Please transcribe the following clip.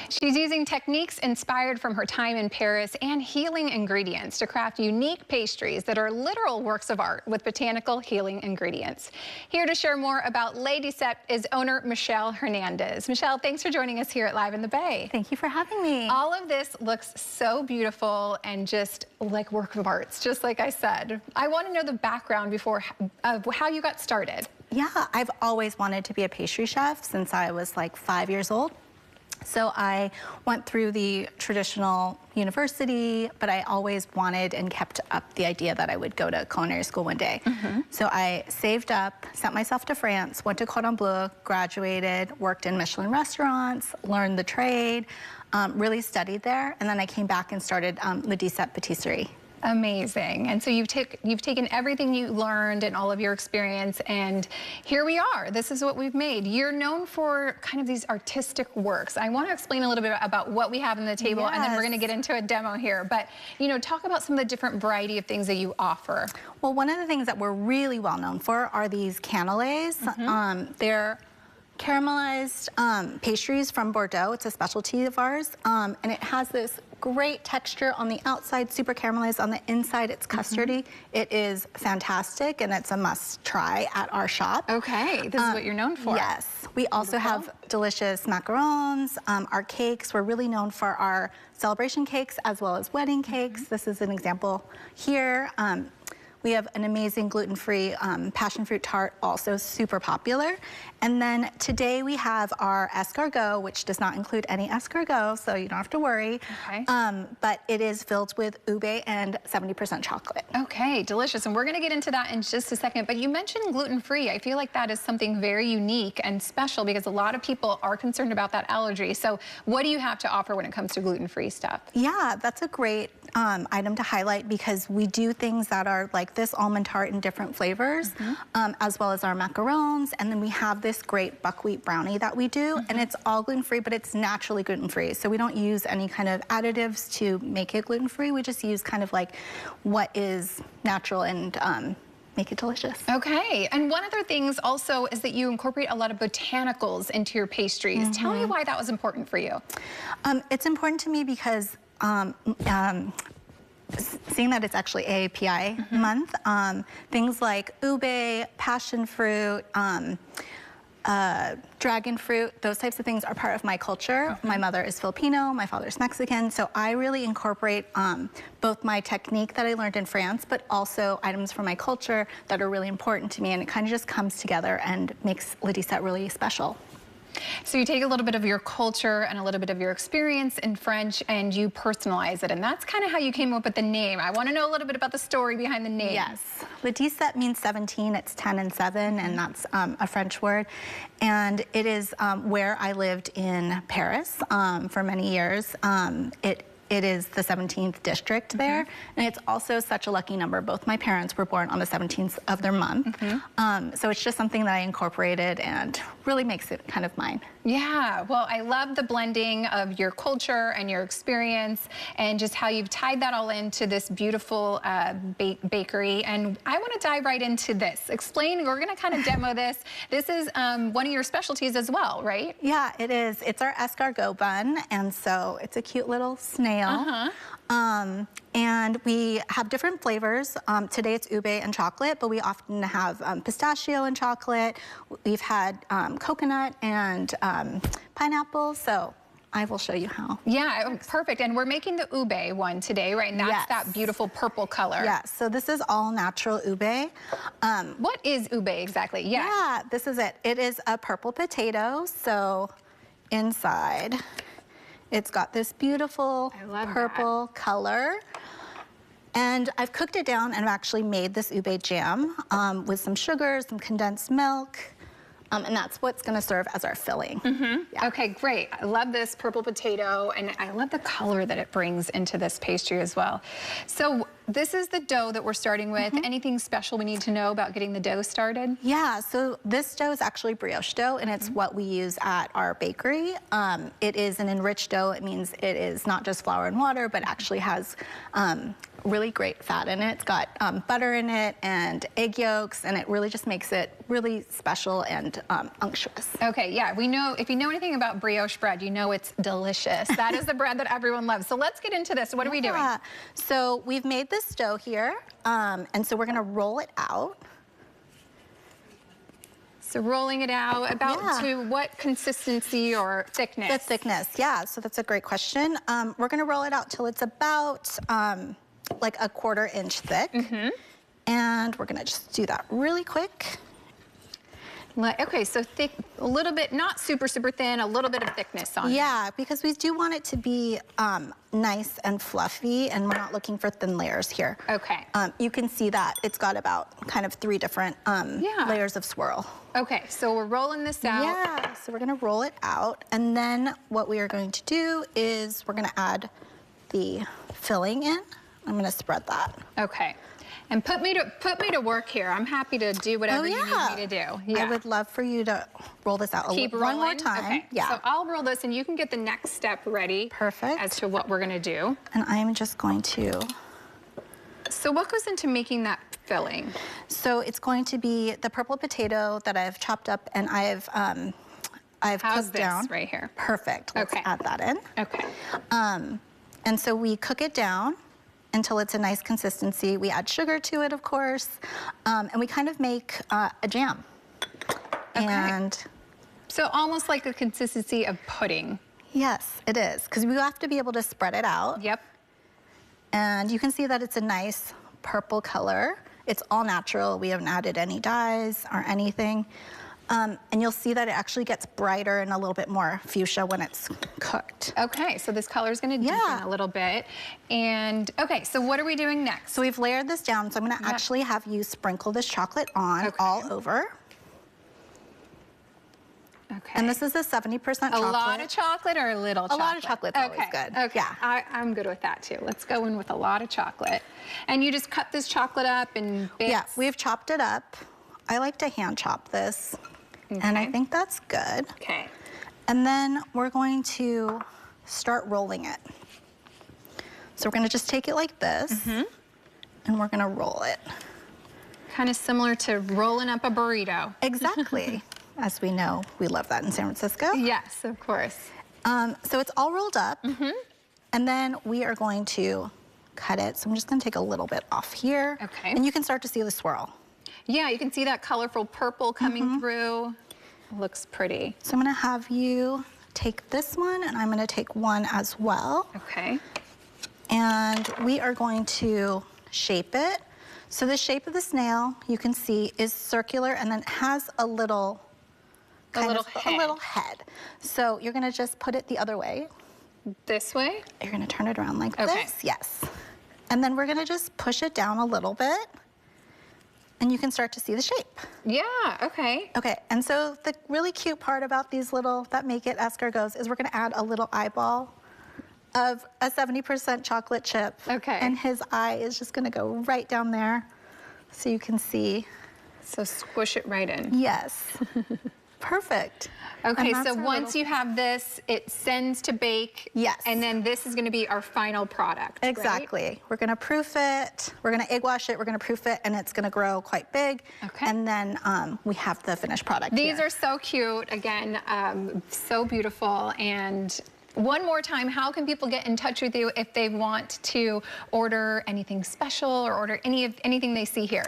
She's using techniques inspired from her time in Paris and healing ingredients to craft unique pastries that are literal works of art with botanical healing ingredients. Here to share more about Dix-Sept is owner Michelle Hernandez. Michelle, thanks for joining us here at Live in the Bay. Thank you for having me. All of this looks so beautiful and just like work of arts, just like I said. I want to know the background of how you got started. Yeah, I've always wanted to be a pastry chef since I was like 5 years old. So I went through the traditional university, but I always wanted and kept up the idea that I would go to culinary school one day. So I saved up, sent myself to France, went to Cordon Bleu, graduated, worked in Michelin restaurants, learned the trade, really studied there, and then I came back and started Dix-Sept Patisserie. Amazing. And so you've taken everything you learned and all of your experience, and here we are. This is what we've made. You're known for kind of these artistic works. I want to explain a little bit about what we have on the table, and then we're going to get into a demo here. But, you know, talk about some of the different variety of things that you offer. Well, one of the things that we're really well known for are these cannelés. They're caramelized pastries from Bordeaux. It's a specialty of ours, and it has this great texture on the outside, super caramelized. On the inside, it's custardy. It is fantastic, and it's a must try at our shop. Okay, this is what you're known for. Yes. We also have delicious macarons, our cakes. We're really known for our celebration cakes as well as wedding cakes. This is an example here. We have an amazing gluten-free passion fruit tart, also super popular. And then today we have our escargot, which does not include any escargot, so you don't have to worry. Okay. But it is filled with ube and 70% chocolate. Okay, delicious. And we're going to get into that in just a second. But you mentioned gluten-free. I feel like that is something very unique and special because a lot of people are concerned about that allergy. So what do you have to offer when it comes to gluten-free stuff? Yeah, that's a great item to highlight because we do things that are like this almond tart in different flavors, as well as our macarons. And then we have this great buckwheat brownie that we do, and it's all gluten-free, but it's naturally gluten-free. So we don't use any kind of additives to make it gluten-free. We just use kind of like what is natural and make it delicious. Okay, and one other things also is that you incorporate a lot of botanicals into your pastries. Tell me why that was important for you. It's important to me because seeing that it's actually AAPI month, things like ube, passion fruit, dragon fruit, those types of things are part of my culture. My mother is Filipino, my father's Mexican, so I really incorporate both my technique that I learned in France, but also items from my culture that are really important to me, and it kind of just comes together and makes Dix-Sept really special. So you take a little bit of your culture and a little bit of your experience in French and you personalize it, and that's kind of how you came up with the name. I want to know a little bit about the story behind the name. Yes. Dix-Sept means 17, it's 10 and 7, and that's a French word. And it is where I lived in Paris for many years. It is the 17th district there, and it's also such a lucky number. Both my parents were born on the 17th of their month, so it's just something that I incorporated and really makes it kind of mine. Yeah, well, I love the blending of your culture and your experience and just how you've tied that all into this beautiful bakery. And I want to dive right into this. Explain, we're going to kind of demo this. This is one of your specialties as well, right? Yeah, it is. It's our escargot bun, and so it's a cute little snail. And we have different flavors. Today it's ube and chocolate, but we often have pistachio and chocolate. We've had coconut and pineapple, so I will show you how. Yeah, perfect. And we're making the ube one today, right? And that's that beautiful purple color. Yeah, so this is all natural ube. What is ube exactly? Yeah, this is it. It is a purple potato, so inside it's got this beautiful purple color. And I've cooked it down and I've actually made this ube jam with some sugar, some condensed milk, and that's what's gonna serve as our filling. Yeah. Okay, great. I love this purple potato, and I love the color that it brings into this pastry as well. So this is the dough that we're starting with. Anything special we need to know about getting the dough started? Yeah, so this dough is actually brioche dough, and it's what we use at our bakery. It is an enriched dough. It means it is not just flour and water, but actually has really great fat in it. It's got butter in it and egg yolks, and it really just makes it really special and unctuous. Okay, yeah, we know, if you know anything about brioche bread, you know it's delicious. That is the bread that everyone loves. So let's get into this. What are we doing? So we've made this dough here, and so we're gonna roll it out. So rolling it out, about to what consistency or thickness? The thickness, yeah, so that's a great question. We're gonna roll it out till it's about like a 1/4 inch thick. And we're gonna just do that really quick. Okay, so thick, a little bit, not super, super thin, a little bit of thickness on it. Yeah, because we do want it to be nice and fluffy, and we're not looking for thin layers here. Okay. You can see that it's got about kind of 3 different layers of swirl. Okay, so we're rolling this out. Yeah, so we're gonna roll it out, and then what we are going to do is we're gonna add the filling in. I'm gonna spread that. Okay. And put me to work here. I'm happy to do whatever you need me to do. Yeah. I would love for you to roll this out one more time. Okay. Yeah. So I'll roll this and you can get the next step ready. Perfect. As to what we're gonna do. And I'm just going to. So what goes into making that filling? So it's going to be the purple potato that I've chopped up and I've How's cooked this down. Right here? Perfect. Let's Okay. add that in. Okay. And so we cook it down until it's a nice consistency. We add sugar to it, of course, and we kind of make a jam. Okay. And so almost like a consistency of pudding. yes, it is, because we have to be able to spread it out. Yep. And you can see that it's a nice purple color. It's all natural. We haven't added any dyes or anything. And you'll see that it actually gets brighter and a little bit more fuchsia when it's cooked. Okay, so this color is going to deepen a little bit. And okay, so what are we doing next? So we've layered this down, so I'm going to actually have you sprinkle this chocolate on all over. Okay. And this is a 70% chocolate. A lot of chocolate or a little chocolate? A lot of chocolate's always good. Okay, Yeah. I'm good with that too. Let's go in with a lot of chocolate. And you just cut this chocolate up in bits? Yeah, we've chopped it up. I like to hand chop this, and I think that's good. Okay. And then we're going to start rolling it. So we're gonna just take it like this, and we're gonna roll it. Kind of similar to rolling up a burrito. Exactly. As we know, we love that in San Francisco. Yes, of course. So it's all rolled up, and then we are going to cut it. So I'm just gonna take a little bit off here. Okay. And you can start to see the swirl. Yeah, you can see that colorful purple coming through. Looks pretty. So I'm gonna have you take this one, and I'm gonna take one as well. Okay. And we are going to shape it. So the shape of the snail, you can see, is circular, and then it has a little head. So you're gonna just put it the other way. This way? You're gonna turn it around like this, yes. And then we're gonna just push it down a little bit, and you can start to see the shape. Yeah, okay. Okay, and so the really cute part about these little, that make it escargots, is we're gonna add a little eyeball of a 70% chocolate chip. Okay. And his eye is just gonna go right down there, so you can see. So squish it right in. Yes. Perfect. Okay, so once you have this, it sends to bake. Yes. And then this is gonna be our final product, right? Exactly. We're gonna proof it, we're gonna egg wash it, we're gonna proof it, and it's gonna grow quite big. Okay. And then we have the finished product These here. are so cute, again, so beautiful. And one more time, how can people get in touch with you if they want to order anything special or order anything they see here?